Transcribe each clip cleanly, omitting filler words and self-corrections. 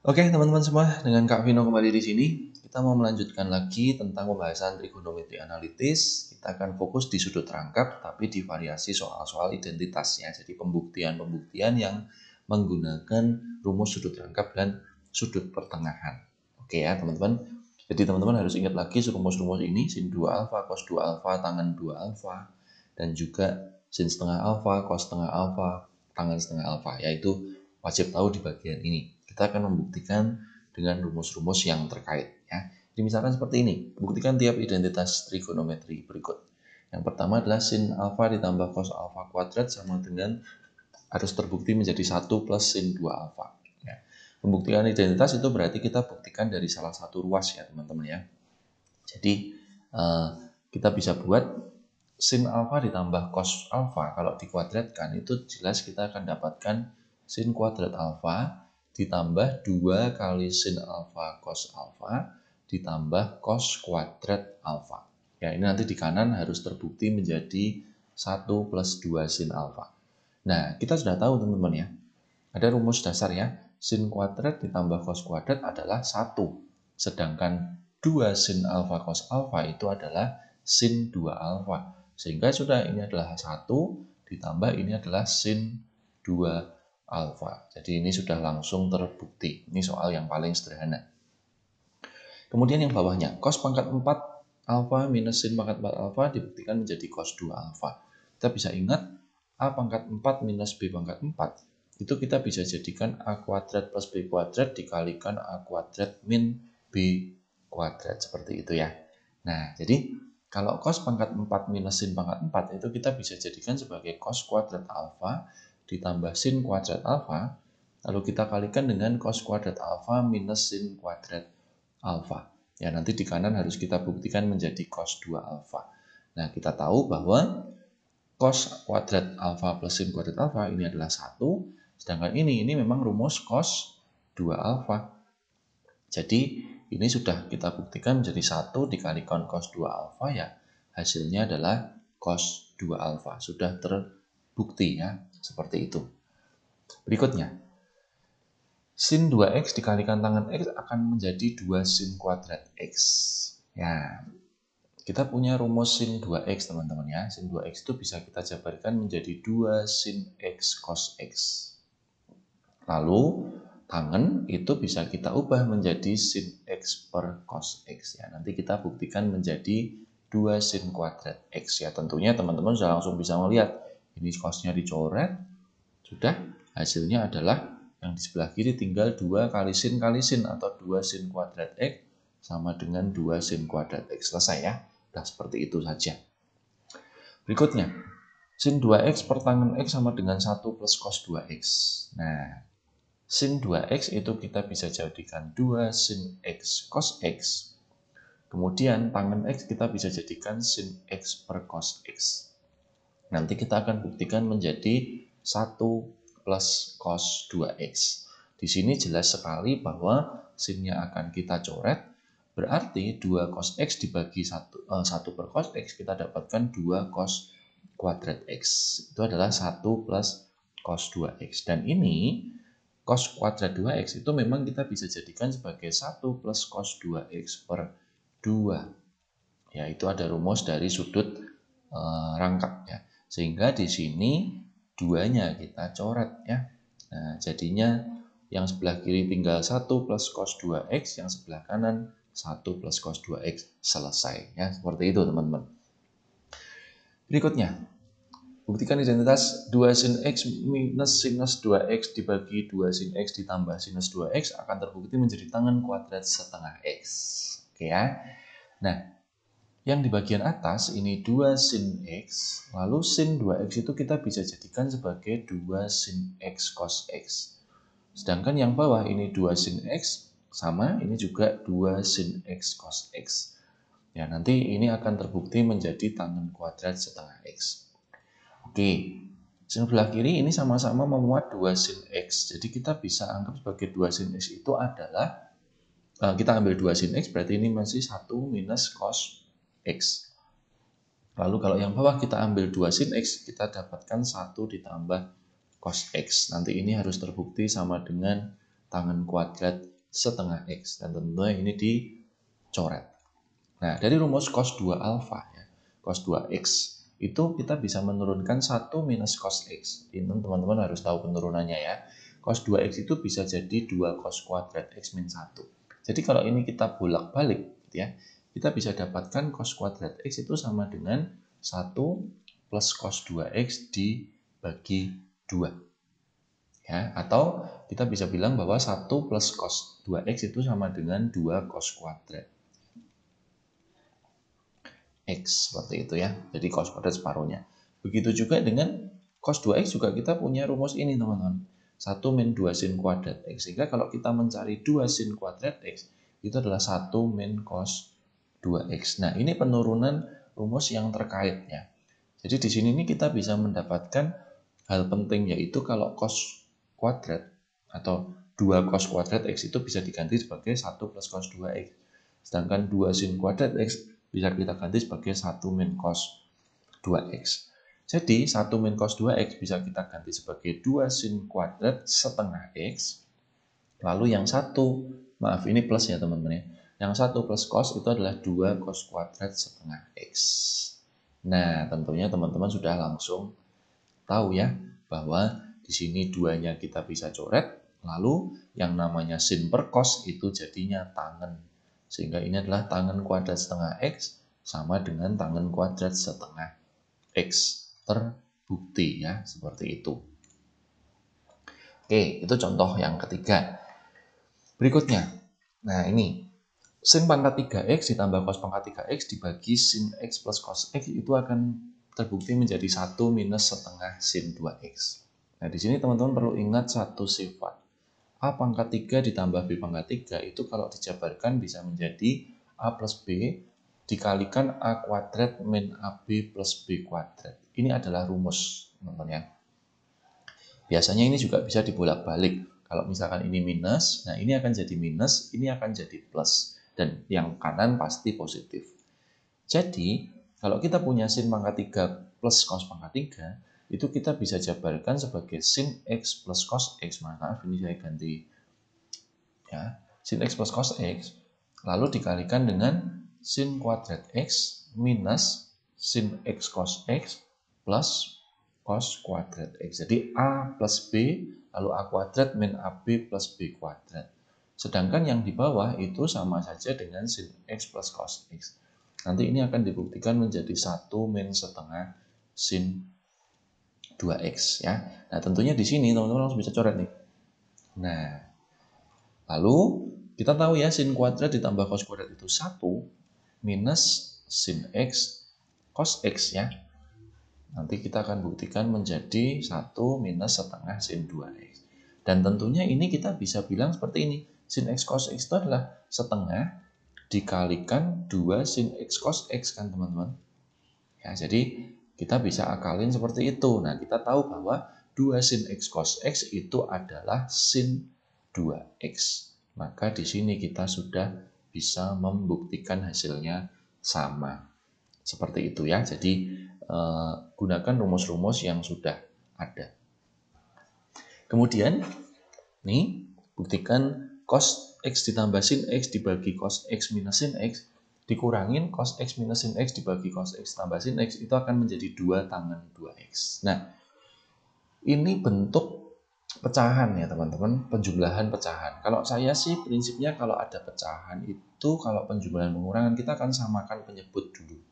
Oke, teman-teman semua, dengan Kak Vino kembali di sini. Kita mau melanjutkan lagi tentang pembahasan trigonometri analitis. Kita akan fokus di sudut rangkap, tapi di variasi soal-soal identitasnya. Jadi pembuktian-pembuktian yang menggunakan rumus sudut rangkap dan sudut pertengahan. Oke ya, teman-teman. Jadi teman-teman harus ingat lagi rumus-rumus ini, sin 2 alfa, cos 2 alfa, tangen 2 alfa, dan juga sin setengah alfa, cos setengah alfa, tangen setengah alfa, yaitu wajib tahu di bagian ini. Kita akan membuktikan dengan rumus-rumus yang terkait ya. Jadi misalkan seperti ini, buktikan tiap identitas trigonometri berikut. Yang pertama adalah sin alfa ditambah cos alfa kuadrat sama dengan harus terbukti menjadi 1 plus sin 2 alfa. Ya. Pembuktian identitas itu berarti kita buktikan dari salah satu ruas ya teman-teman ya. Jadi kita bisa buat sin alfa ditambah cos alfa kalau dikuadratkan itu jelas kita akan dapatkan sin kuadrat alfa ditambah 2 kali sin alfa cos alfa ditambah cos kuadrat alfa. Ya, ini nanti di kanan harus terbukti menjadi 1 plus 2 sin alfa. Nah, kita sudah tahu teman-teman ya. Ada rumus dasar ya. Sin kuadrat ditambah cos kuadrat adalah 1. Sedangkan 2 sin alfa cos alfa itu adalah sin 2 alfa. Sehingga sudah ini adalah 1 ditambah ini adalah sin 2 alfa. Jadi ini sudah langsung terbukti. Ini soal yang paling sederhana. Kemudian yang bawahnya, cos pangkat 4 alfa minus sin pangkat 4 alfa dibuktikan menjadi cos 2 alfa. Kita bisa ingat A pangkat 4 minus B pangkat 4 itu kita bisa jadikan A kuadrat plus B kuadrat dikalikan A kuadrat min B kuadrat, seperti itu ya. Nah, jadi kalau cos pangkat 4 minus sin pangkat 4 itu kita bisa jadikan sebagai cos kuadrat alfa ditambah sin kuadrat alfa, lalu kita kalikan dengan cos kuadrat alfa minus sin kuadrat alfa. Ya, nanti di kanan harus kita buktikan menjadi cos 2 alfa. Nah, kita tahu bahwa cos kuadrat alfa plus sin kuadrat alfa ini adalah 1, sedangkan ini memang rumus cos 2 alfa. Jadi ini sudah kita buktikan menjadi 1 dikalikan cos 2 alfa ya, hasilnya adalah cos 2 alfa. Sudah terbukti ya, seperti itu. Berikutnya, sin 2x dikalikan tangen x akan menjadi 2 sin kuadrat x. Ya, kita punya rumus sin 2x teman-teman ya. Sin 2x itu bisa kita jabarkan menjadi 2 sin x cos x. Lalu tangen itu bisa kita ubah menjadi sin x per cos x ya. Nanti kita buktikan menjadi 2 sin kuadrat x ya. Tentunya teman-teman sudah langsung bisa melihat ini cosnya dicoret, sudah hasilnya adalah yang di sebelah kiri tinggal 2 kali sin atau 2 sin kuadrat x sama dengan 2 sin kuadrat x. Selesai ya. Nah, seperti itu saja. Berikutnya, sin 2x per tangen x sama dengan 1 plus cos 2x. Nah, sin 2x itu kita bisa jadikan 2 sin x cos x. Kemudian tangen x kita bisa jadikan sin x per cos x. Nanti kita akan buktikan menjadi 1 plus cos 2x. Di sini jelas sekali bahwa sinnya akan kita coret, berarti 2 cos x dibagi 1 per cos x, kita dapatkan 2 cos kuadrat x. Itu adalah 1 plus cos 2x. Dan ini cos kuadrat 2x itu memang kita bisa jadikan sebagai 1 plus cos 2x per 2. Ya, itu ada rumus dari sudut rangkap ya. Sehingga di sini duanya kita coret ya. Nah, jadinya yang sebelah kiri tinggal 1 plus cos 2x, yang sebelah kanan 1 plus cos 2x, selesai ya. Seperti itu teman-teman. Berikutnya, buktikan identitas 2 sin x minus sinus 2x dibagi 2 sin x ditambah sinus 2x akan terbukti menjadi tangen kuadrat setengah x. Oke ya. Nah, yang di bagian atas ini 2 sin x, lalu sin 2x itu kita bisa jadikan sebagai 2 sin x cos x. Sedangkan yang bawah ini 2 sin x, sama ini juga 2 sin x cos x. Ya, nanti ini akan terbukti menjadi tangen kuadrat setengah x. Oke, sebelah kiri ini sama-sama memuat 2 sin x. Jadi kita bisa anggap sebagai 2 sin x itu adalah, kita ambil 2 sin x, berarti ini masih 1 minus cos x. Lalu kalau yang bawah kita ambil 2 sin x, kita dapatkan 1 ditambah cos x. Nanti ini harus terbukti sama dengan tangen kuadrat setengah X. Dan tentunya ini dicoret. Nah, dari rumus cos 2 alfa, ya, cos 2X, itu kita bisa menurunkan 1 minus cos X. Ini teman-teman harus tahu penurunannya ya. Cos 2X itu bisa jadi 2 cos kuadrat X min 1. Jadi kalau ini kita bolak-balik, gitu ya, kita bisa dapatkan cos kuadrat X itu sama dengan 1 plus cos 2X dibagi 2. Ya, atau kita bisa bilang bahwa 1 plus cos 2X itu sama dengan 2 cos kuadrat X, seperti itu ya. Jadi cos kuadrat separuhnya. Begitu juga dengan cos 2X juga kita punya rumus ini teman-teman. 1 min 2 sin kuadrat X. Sehingga kalau kita mencari 2 sin kuadrat X, itu adalah 1 min cos 2X. Nah, ini penurunan rumus yang terkait ya. Jadi di sini nih kita bisa mendapatkan hal penting, yaitu kalau cos kuadrat atau 2 cos kuadrat X itu bisa diganti sebagai 1 plus cos 2X. Sedangkan 2 sin kuadrat X bisa kita ganti sebagai 1 min cos 2X. Jadi 1 min cos 2X bisa kita ganti sebagai 2 sin kuadrat setengah X. Lalu yang satu, maaf ini plus ya teman-teman ya. Yang satu plus cos itu adalah 2 cos kuadrat setengah X. Nah, tentunya teman-teman sudah langsung tahu ya bahwa di sini duanya kita bisa coret. Lalu yang namanya sin per cos itu jadinya tangen. Sehingga ini adalah tangen kuadrat setengah X sama dengan tangen kuadrat setengah X. Terbukti ya, seperti itu. Oke, itu contoh yang ketiga. Berikutnya, nah ini, sin pangkat 3X ditambah cos pangkat 3X dibagi sin X plus cos X itu akan terbukti menjadi 1 minus setengah sin 2X. Nah, di sini teman-teman perlu ingat satu sifat. A pangkat 3 ditambah B pangkat 3 itu kalau dijabarkan bisa menjadi A plus B dikalikan A kuadrat min AB plus B kuadrat. Ini adalah rumus, teman-teman ya. Biasanya ini juga bisa dibolak-balik. Kalau misalkan ini minus, nah ini akan jadi minus, ini akan jadi plus. Dan yang kanan pasti positif. Jadi, kalau kita punya sin pangkat 3 plus cos pangkat 3, itu kita bisa jabarkan sebagai sin X plus cos X. Maaf, ini saya ganti. Ya, sin X plus cos X, lalu dikalikan dengan sin kuadrat X minus sin X cos X plus cos kuadrat X. Jadi A plus B, lalu A kuadrat min AB plus B kuadrat. Sedangkan yang di bawah itu sama saja dengan sin X plus cos X. Nanti ini akan dibuktikan menjadi 1 min setengah sin 2X ya. Nah, tentunya di sini teman-teman langsung bisa coret nih. Nah, lalu kita tahu ya sin kuadrat ditambah cos kuadrat itu 1 minus sin X cos X ya. Nanti kita akan buktikan menjadi 1 minus setengah sin 2X. Dan tentunya ini kita bisa bilang seperti ini. Sin X cos X itu adalah setengah dikalikan 2 sin X cos X kan teman-teman. Ya, jadi kita bisa akalin seperti itu. Nah, kita tahu bahwa 2 sin X cos X itu adalah sin 2X. Maka di sini kita sudah bisa membuktikan hasilnya sama. Seperti itu ya. Jadi gunakan rumus-rumus yang sudah ada. Kemudian nih buktikan cos X ditambah sin X dibagi cos X minus sin X dikurangin cos X minus sin X dibagi cos X tambah sin X itu akan menjadi 2 tangen 2X. Nah, ini bentuk pecahan ya teman-teman, penjumlahan pecahan. Kalau saya sih prinsipnya kalau ada pecahan itu kalau penjumlahan pengurangan kita akan samakan penyebut dulu.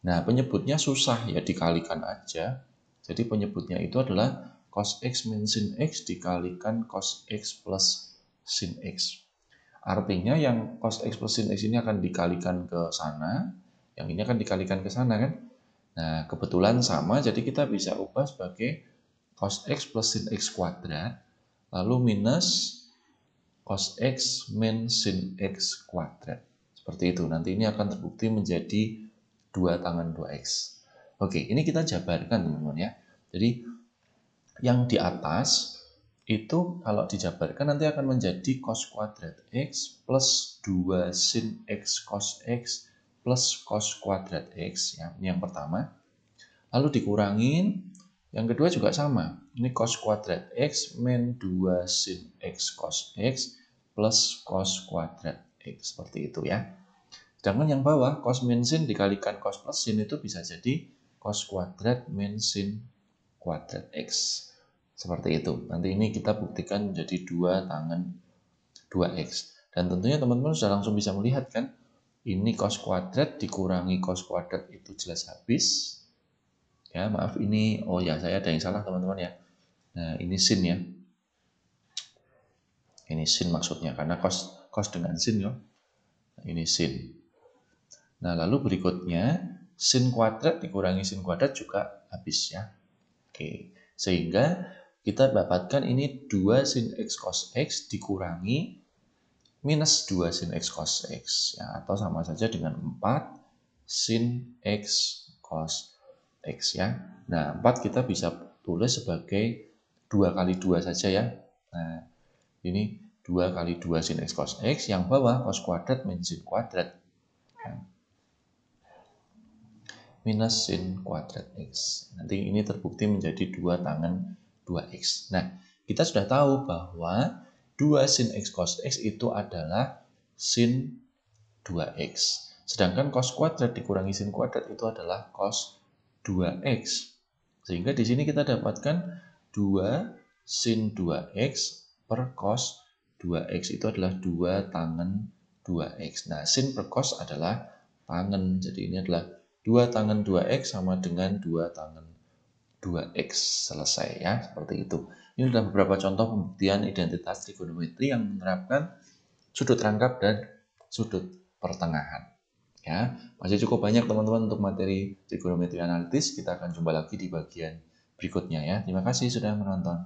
Nah, penyebutnya susah ya, dikalikan aja. Jadi penyebutnya itu adalah cos X min sin X dikalikan cos X plus sin X. Artinya yang cos X plus sin X ini akan dikalikan ke sana, yang ini akan dikalikan ke sana kan. Nah, kebetulan sama, jadi kita bisa ubah sebagai cos X plus sin X kuadrat, lalu minus cos X min sin X kuadrat. Seperti itu, nanti ini akan terbukti menjadi 2 tangen 2X. Oke, ini kita jabarkan teman-teman ya. Jadi yang di atas itu kalau dijabarkan nanti akan menjadi cos kuadrat X plus 2 sin X cos X plus cos kuadrat X ya. Ini yang pertama. Lalu dikurangin Yang kedua juga sama. Ini cos kuadrat X min 2 sin X cos X plus cos kuadrat X. Seperti itu ya. Sedangkan yang bawah, cos min sin dikalikan cos plus sin itu bisa jadi cos kuadrat min sin kuadrat X. Seperti itu. Nanti ini kita buktikan menjadi 2 tangen 2X. Dan tentunya teman-teman sudah langsung bisa melihat kan, ini cos kuadrat dikurangi cos kuadrat itu jelas habis. Ya, maaf ini, oh ya saya ada yang salah teman-teman ya. Nah, ini sin ya. Ini sin maksudnya, karena cos dengan sin ya. Ini sin. Nah, lalu berikutnya, sin kuadrat dikurangi sin kuadrat juga habis ya. Oke, sehingga kita dapatkan ini 2 sin X cos X dikurangi minus 2 sin X cos X. Ya, atau sama saja dengan 4 sin X cos X ya. Nah, 4 kita bisa tulis sebagai 2 kali 2 saja ya. Nah, ini 2 kali 2 sin X cos X, yang bawah cos kuadrat min sin kuadrat. Minus sin kuadrat X. Nanti ini terbukti menjadi 2 tangen 2X. Nah, kita sudah tahu bahwa 2 sin X cos X itu adalah sin 2X. Sedangkan cos kuadrat dikurangi sin kuadrat itu adalah cos 2X. Sehingga di sini kita dapatkan 2 sin 2X per cos 2X itu adalah 2 tangen 2X. Nah, sin per cos adalah tangen. Jadi ini adalah 2 tangen 2X sama dengan 2 tangen 2X. Selesai ya, seperti itu. Ini adalah beberapa contoh pembuktian identitas trigonometri yang menerapkan sudut rangkap dan sudut pertengahan. Ya, masih cukup banyak teman-teman untuk materi trigonometri analitis. Kita akan jumpa lagi di bagian berikutnya ya. Terima kasih sudah menonton.